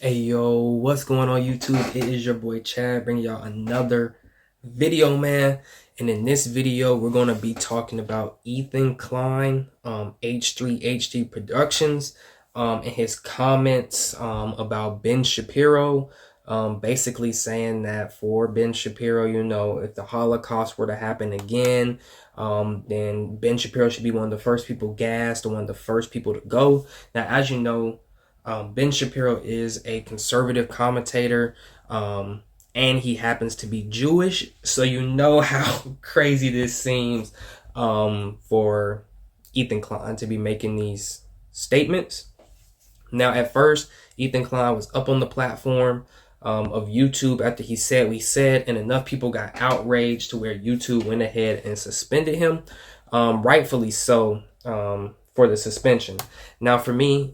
Hey yo, what's going on YouTube? It is your boy Chad bringing y'all another video, man. And in this video, we're going to be talking about Ethan Klein, H3HD Productions, and his comments about Ben Shapiro, basically saying that for Ben Shapiro, you know, if the Holocaust were to happen again, then Ben Shapiro should be one of the first people gassed or one of the first people to go. Now, as you know, Ben Shapiro is a conservative commentator, and he happens to be Jewish. So you know how crazy this seems for Ethan Klein to be making these statements. Now, at first, Ethan Klein was up on the platform of YouTube after he said what he said, and enough people got outraged to where YouTube went ahead and suspended him, rightfully so, for the suspension. Now, for me,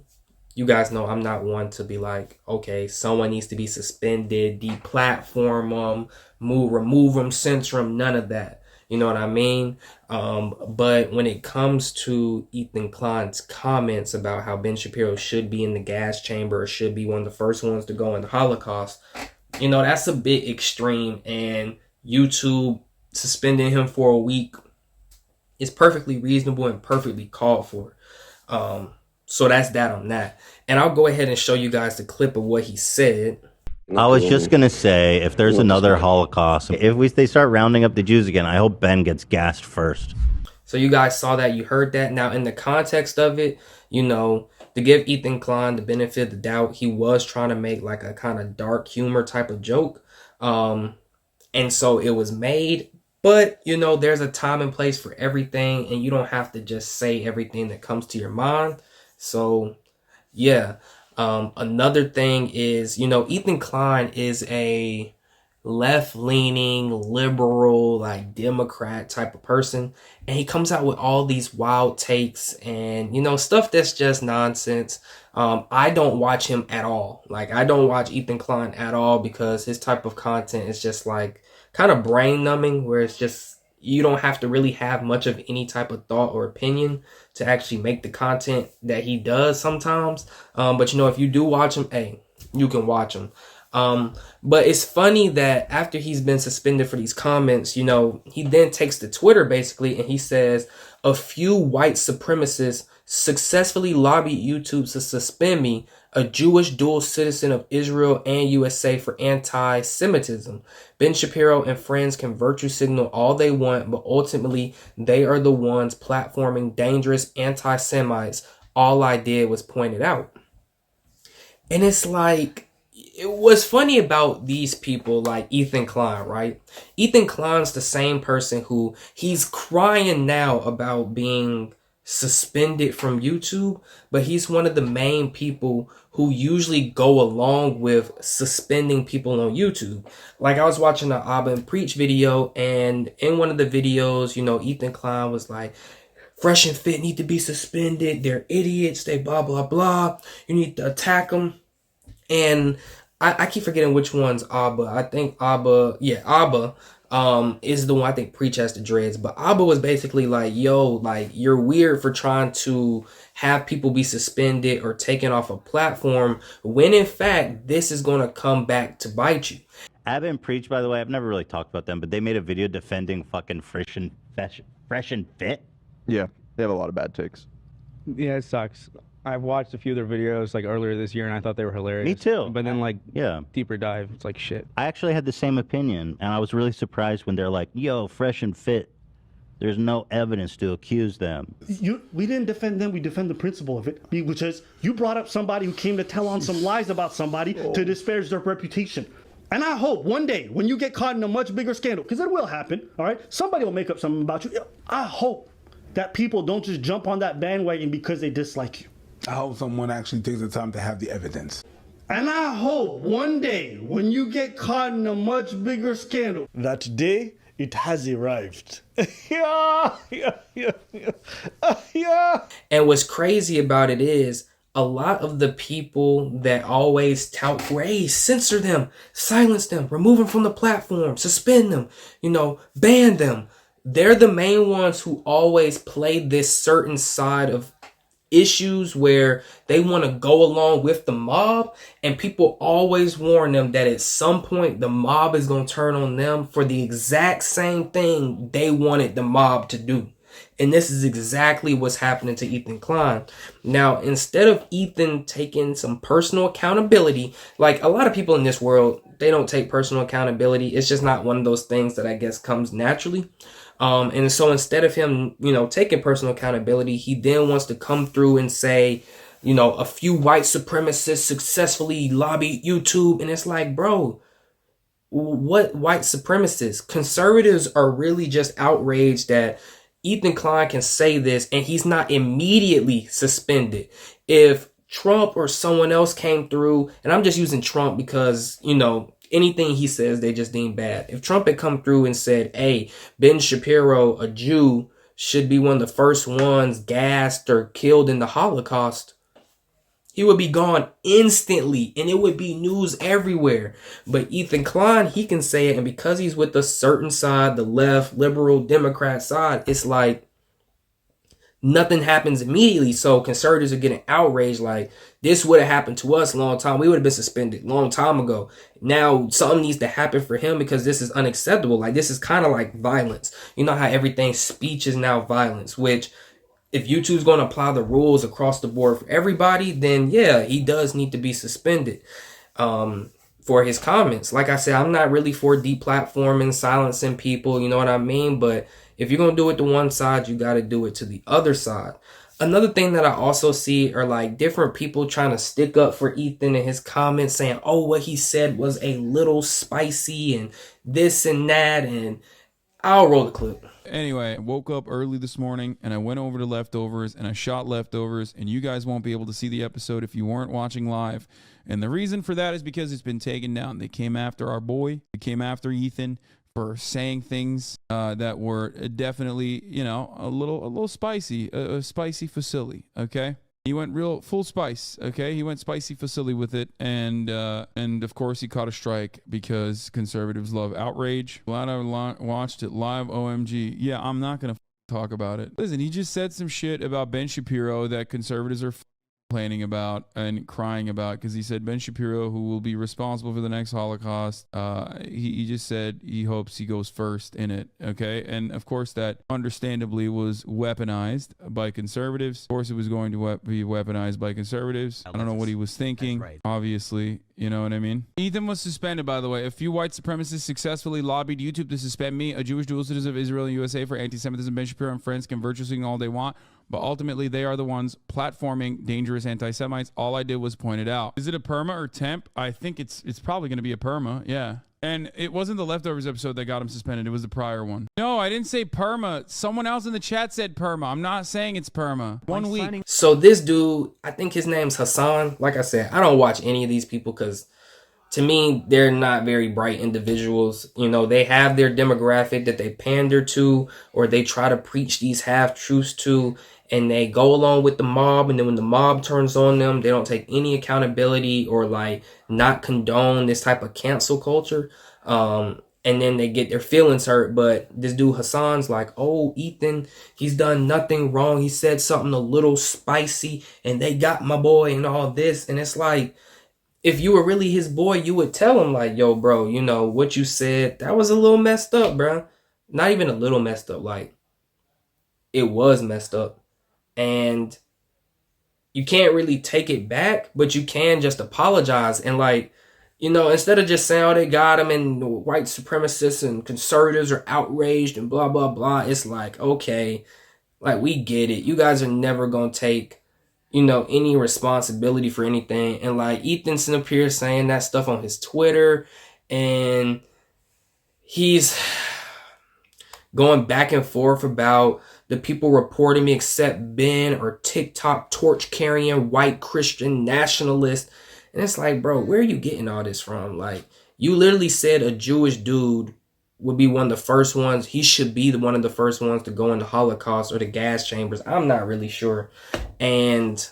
you guys know I'm not one to be like, okay, someone needs to be suspended, deplatform them, remove them, censor them, none of that. You know what I mean? But when it comes to Ethan Klein's comments about how Ben Shapiro should be in the gas chamber or should be one of the first ones to go in the Holocaust, you know, that's a bit extreme. And YouTube suspending him for a week is perfectly reasonable and perfectly called for. So that's that on that. And I'll go ahead and show you guys the clip of what he said. I was just going to say, if there's another Holocaust, if they start rounding up the Jews again, I hope Ben gets gassed first. So you guys saw that, you heard that. Now, in the context of it, you know, to give Ethan Klein the benefit of the doubt, he was trying to make like a kind of dark humor type of joke. And so it was made. But, you know, there's a time and place for everything, and you don't have to just say everything that comes to your mind. So, yeah. Another thing is, you know, Ethan Klein is a left-leaning, liberal, like Democrat type of person. And he comes out with all these wild takes and, you know, stuff that's just nonsense. I don't watch him at all. Like, I don't watch Ethan Klein at all because his type of content is just like kind of brain numbing, where it's just, you don't have to really have much of any type of thought or opinion to actually make the content that he does sometimes. But, you know, if you do watch him, hey, you can watch him. But it's funny that after he's been suspended for these comments, you know, he then takes to Twitter basically and he says, a few white supremacists successfully lobbied YouTube to suspend me, a Jewish dual citizen of Israel and USA, for anti-Semitism. Ben Shapiro and friends can virtue signal all they want, but ultimately they are the ones platforming dangerous anti-Semites. All I did was point it out. And it's like, what's funny about these people like Ethan Klein, right? Ethan Klein's the same person who he's crying now about being suspended from YouTube, but he's one of the main people who usually go along with suspending people on YouTube. Like, I was watching an Abba and Preach video, and in one of the videos, you know, Ethan Klein was like, Fresh and Fit need to be suspended. They're idiots. They blah, blah, blah. You need to attack them. And I keep forgetting which one's Abba. I think Abba is the one. I think Preach has the dreads. But Abba was basically like, yo, like, you're weird for trying to have people be suspended or taken off a platform when in fact this is going to come back to bite you. Abba and Preach, by the way, I've never really talked about them, but they made a video defending fucking Fresh and Fit. Yeah, they have a lot of bad takes. Yeah, it sucks. I've watched a few of their videos like earlier this year and I thought they were hilarious. Me too. But then like, yeah, deeper dive, it's like shit. I actually had the same opinion, and I was really surprised when they're like, yo, Fresh and Fit, there's no evidence to accuse them. We didn't defend them, we defend the principle of it, which is you brought up somebody who came to tell on some lies about somebody to disparage their reputation. And I hope one day when you get caught in a much bigger scandal, because it will happen, all right, somebody will make up something about you. I hope that people don't just jump on that bandwagon because they dislike you. I hope someone actually takes the time to have the evidence. And I hope one day when you get caught in a much bigger scandal, that day it has arrived. Yeah. And what's crazy about it is a lot of the people that always tout for, hey, censor them, silence them, remove them from the platform, suspend them, you know, ban them. They're the main ones who always play this certain side of issues where they want to go along with the mob, and people always warn them that at some point the mob is going to turn on them for the exact same thing they wanted the mob to do. And this is exactly what's happening to Ethan Klein. Now, instead of Ethan taking some personal accountability, like a lot of people in this world, they don't take personal accountability. It's just not one of those things that I guess comes naturally. And so instead of him, taking personal accountability, he then wants to come through and say, a few white supremacists successfully lobbied YouTube. And it's like, bro, what white supremacists? Conservatives are really just outraged that Ethan Klein can say this and he's not immediately suspended. If Trump or someone else came through, and I'm just using Trump because, anything he says, they just deem bad. If Trump had come through and said, hey, Ben Shapiro, a Jew, should be one of the first ones gassed or killed in the Holocaust, he would be gone instantly and it would be news everywhere. But Ethan Klein, he can say it, and because he's with a certain side, the left, liberal, Democrat side, it's like nothing happens immediately. So conservatives are getting outraged like, this would have happened to us a long time. We would have been suspended a long time ago. Now something needs to happen for him because this is unacceptable. Like, this is kind of like violence. You know how everything speech is now violence, which if YouTube's going to apply the rules across the board for everybody, then yeah, he does need to be suspended for his comments. Like I said, I'm not really for deplatforming, silencing people, you know what I mean? But if you're going to do it to one side, you got to do it to the other side. Another thing that I also see are like different people trying to stick up for Ethan and his comments saying, oh, what he said was a little spicy and this and that. And I'll roll the clip. Anyway, I woke up early this morning and I went over to Leftovers and I shot Leftovers, and you guys won't be able to see the episode if you weren't watching live. And the reason for that is because it's been taken down. They came after our boy. They came after Ethan for saying things that were definitely, a little spicy, a spicy facility, okay? He went real full spice, okay? He went spicy facility with it, and of course he caught a strike because conservatives love outrage. Glad I watched it live, OMG. Yeah, I'm not gonna talk about it. Listen, he just said some shit about Ben Shapiro that conservatives are complaining about and crying about, because he said Ben Shapiro, who will be responsible for the next Holocaust, he just said he hopes he goes first in it, okay? And of course that understandably was weaponized by conservatives. Of course it was going to be weaponized by conservatives. I don't know what he was thinking, right. Obviously, you know what I mean? Ethan was suspended, by the way. A few white supremacists successfully lobbied YouTube to suspend me, a Jewish dual citizen of Israel and USA, for anti-Semitism. Ben Shapiro and friends can virtue signal all they want, but ultimately they are the ones platforming dangerous anti-Semites. All I did was point it out. Is it a perma or temp? I think it's probably going to be a perma, yeah. And it wasn't the Leftovers episode that got him suspended. It was the prior one. No, I didn't say perma. Someone else in the chat said perma. I'm not saying it's perma. 1 week. So this dude, I think his name's Hassan. Like I said, I don't watch any of these people because to me, they're not very bright individuals. They have their demographic that they pander to, or they try to preach these half-truths to, and they go along with the mob. And then when the mob turns on them, they don't take any accountability or like not condone this type of cancel culture. And then they get their feelings hurt. But this dude Hassan's like, oh, Ethan, he's done nothing wrong. He said something a little spicy and they got my boy and all this. And it's like, if you were really his boy, you would tell him like, yo, bro, what you said, that was a little messed up, bro. Not even a little messed up. Like, it was messed up. And you can't really take it back, but you can just apologize. And like, instead of just saying, oh, they got him and white supremacists and conservatives are outraged and blah, blah, blah. It's like, okay, like, we get it. You guys are never going to take, any responsibility for anything. And like, Ethan's up here saying that stuff on his Twitter, and he's going back and forth about the people reporting me except Ben or TikTok torch carrying white Christian nationalist. And it's like, bro, where are you getting all this from? Like, you literally said a Jewish dude would be one of the first ones. He should be one of the first ones to go into Holocaust or the gas chambers. I'm not really sure. And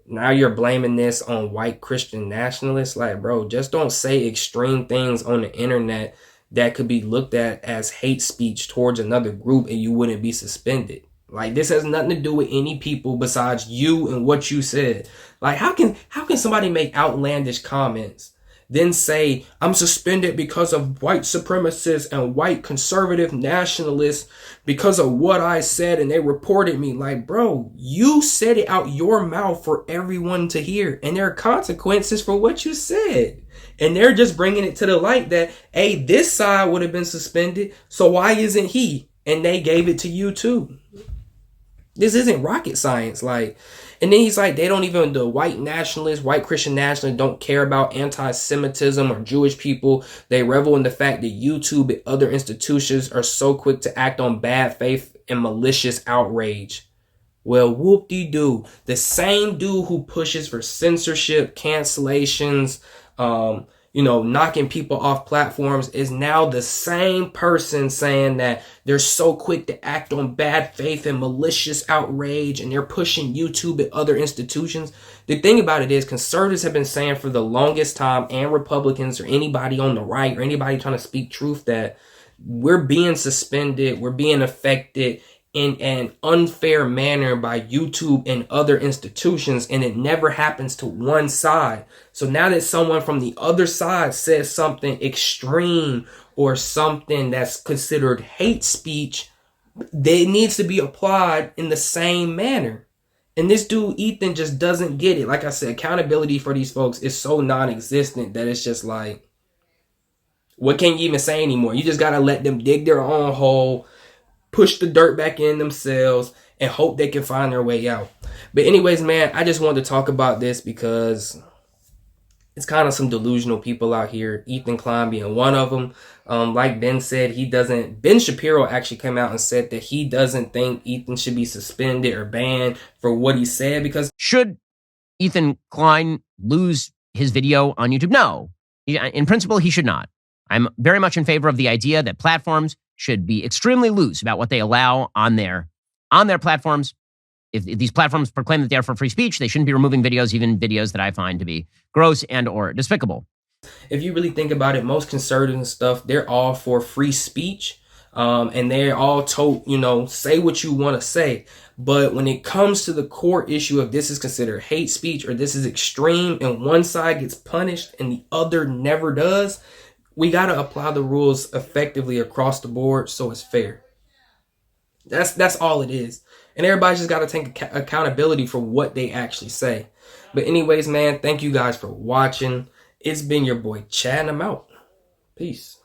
now you're blaming this on white Christian nationalists. Like, bro, just don't say extreme things on the internet that could be looked at as hate speech towards another group and you wouldn't be suspended. Like, this has nothing to do with any people besides you and what you said. Like, how can somebody make outlandish comments, then say, I'm suspended because of white supremacists and white conservative nationalists because of what I said and they reported me? Like, bro, you said it out your mouth for everyone to hear, and there are consequences for what you said. And they're just bringing it to the light that, hey, this side would have been suspended, so why isn't he? And they gave it to you too. This isn't rocket science. Like, and then he's like, the white nationalists, white Christian nationalists don't care about anti-Semitism or Jewish people. They revel in the fact that YouTube and other institutions are so quick to act on bad faith and malicious outrage. Well, whoop-de-doo. The same dude who pushes for censorship, cancellations, knocking people off platforms is now the same person saying that they're so quick to act on bad faith and malicious outrage, and they're pushing YouTube and other institutions. The thing about it is, conservatives have been saying for the longest time, and Republicans or anybody on the right or anybody trying to speak truth, that we're being suspended, we're being affected in an unfair manner by YouTube and other institutions, and it never happens to one side. So now that someone from the other side says something extreme or something that's considered hate speech, it needs to be applied in the same manner. And this dude, Ethan, just doesn't get it. Like I said, accountability for these folks is so non-existent that it's just like, what can you even say anymore? You just got to let them dig their own hole, push the dirt back in themselves, and hope they can find their way out. But anyways, man, I just wanted to talk about this because it's kind of some delusional people out here, Ethan Klein being one of them. Like Ben said, Ben Shapiro actually came out and said that he doesn't think Ethan should be suspended or banned for what he said, because should Ethan Klein lose his video on YouTube? No. In principle, he should not. I'm very much in favor of the idea that platforms should be extremely loose about what they allow on their platforms. If these platforms proclaim that they are for free speech, they shouldn't be removing videos, even videos that I find to be gross and or despicable. If you really think about it, most conservatives and stuff, they're all for free speech. And they're all told, say what you want to say. But when it comes to the core issue of this is considered hate speech or this is extreme and one side gets punished and the other never does, we got to apply the rules effectively across the board so it's fair. That's all it is. And everybody just got to take accountability for what they actually say. But anyways, man, thank you guys for watching. It's been your boy Chad, and I'm out. Peace.